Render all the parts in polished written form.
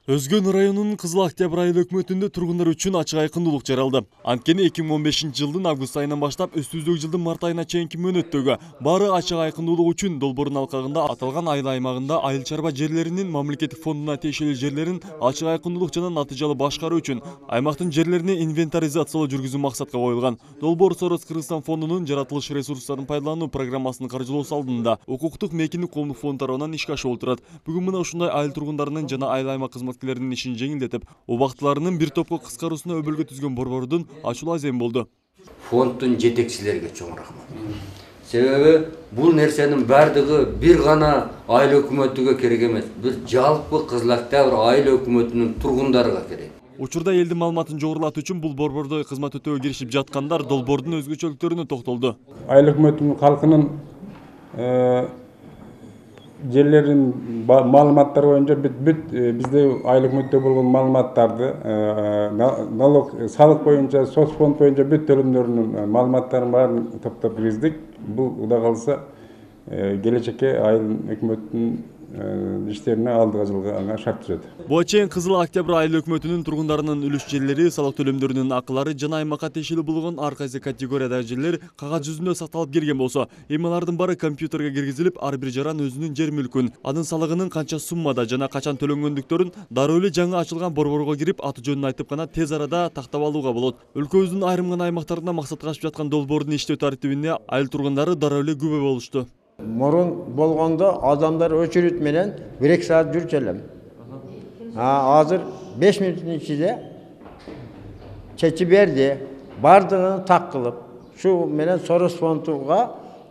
Өзгөн районунун Кызыл Октябрь айыл өкмөтүндө тургундар үчүн ачык айкындуулук жаралды. Анткени 2015 жылдын август айынан баштап өстүздүк жылдын март айына чейинки мөөнөттөгү баары ачык айкындуулук үчүн долбоордун алкагында аталган айыл аймагында айыл чарба жерлеринин мамлекеттик фондуна тиешелүү жерлерин ачык айкындуулук жана натыйжалуу башкаруу үчүн аймактын жерлерине инвентаризациялоо жүргүзүү максатка коюлган. Долбоор Сорос Кыргызстан фондунун жаратылыш ресурстарын пайдалануу программасынын каржылоосу алдында укуктук мекендик коомдук фонд тарабынан ишке ашып турат. Бүгүн мына ушундай айыл тургундарынын жана айыл аймак кызматкерлеринин ишин жеңилдетип, убактыларынын бир топко кыскаруусуна өбөлгө түзгөн борбордун ачуу азем болду. Фонддун жетекчилерге чоң рахмат. Себеби бул нерсенин бардыгы бир гана айыл өкмөтүгө керек эмес, бир жалпы Кызыл Октябрь айыл өкмөтүнүн тургундарына керек. Учурда элдин маалыматын жогорулатуу үчүн бул борбордо кызмат өтөөгө киришип жаткандар долбоордун өзгөчөлүктөрүнө токтолду. Айыл өкмөтүнүн калкынын жерлерин маалыматтар боюнча бизде айыл өкмөттө болгон маалыматтарды налог салык боюнча соцфонд боюнча бүт төлөмдөрүнүн маалыматтарын баарын топтоп киргиздик. Бул Кудай кааласа келечекке айыл өкмөттүнүн иштерине алдыга жылганга шарт түзөт. Буга чейин Кызыл Октябрь айыл өкмөтүнүн тургундарынын үлүш жерлери, салык төлөмдөрүнүн акылары жана аймакка тиешелүү болгон ар кайсы категориядагы жерлер кагаз жүзүндө сакталып келген болсо, эми алардын баары компьютерге киргизилип, ар бир жаран өзүнүн жер мүлкүн, анын салыгынын канча суммада жана качан төлөнгөндүктөрүн дароо эле жаңы ачылган борборго кирип, аты жөнүн айтып гана тез арада тактап алууга болот. Өлкөбүздүн айрым гана аймактарында максатка ашып жаткан долбоордун иштөө тартибине айыл тургундары дароо эле күбө болушту. Мурун болгондо адамдар өчүрүт менен 1-2 саат жүрчү элем. Азыр 5 мүнөттүн ичинде чечип берди. Бардыгын так кылып, шу менен Сорос фондуга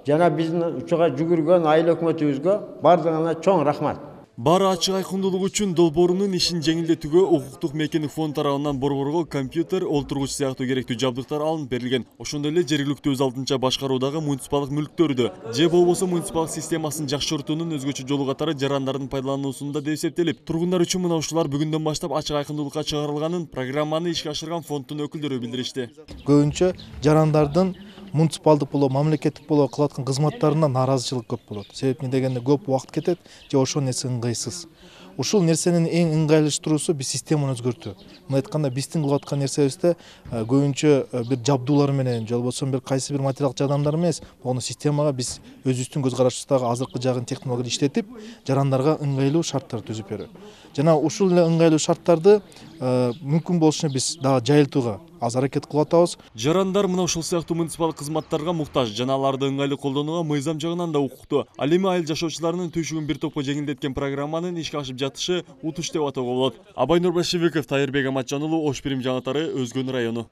жана биздин учуга жүгүргөн айыл өкмөтүбүзгө бардыгына чоң рахмат. Баары ачык айкындуулук үчүн долбоорунун ишин жеңилдетүүгө укуктук мекендик фонд тарабынан борборго компьютер, олтургуч сыяктуу керектүү жабдыктар алынып берилген. Ошондой эле жергиликтүү өз алдынча башкаруудагы муниципалдык мүлктөрдү же болбосо муниципалдык системасын жакшыртуунун өзгөчө жолу катары жарандардын пайдалануусунда деп эсептелип, тургундар үчүн мына ушулар бүгүндөн баштап ачык айкындуулукка чыгарылганын программаны ишке ашырган фонддун өкүлдөрү билдиришти. Көбүнчө жарандардын муниципалдык болобу, мамлекеттик болобу кылып аткан кызматтарына нааразычылык көп болот. Себеп эмне дегенде көп убакыт кетет же ошол нерсе ыңгайсыз. Ушул нерсенин эң ыңгайлаштыруусу биз системаны өзгөртүү. Мына айтканда биздин кылып аткан нерсебизде көбүнчө бир жабдуулар менен же болбосо бир кайсы бир материалдык жардамдар эмес, могу системага биз өзүбүздүн көз карашыбыздагы азыркы жагын технологияны иштетип, жарандарга ыңгайлуу шарттар түзүп берүү. Жана ушул эле ыңгайлуу шарттарды мүмкүн болушунча биз дагы жайылтууга аз аракет кылып атабыз. Жарандар мына ушул сыяктуу муниципалдык кызматтарга муктаж жана аларды ыңгайлуу колдонууга мыйзам жагынан да укуктуу. Ал эми айыл жашоочуларынын түйшүгүн бир топко жеңилдеткен программанын ишке ашып жатышы утуш деп атоого болот. Абай Нурбашевиков, Тайырбек Аматжан уулу, Ош Бирим жаңылыктары, Өзгөн району.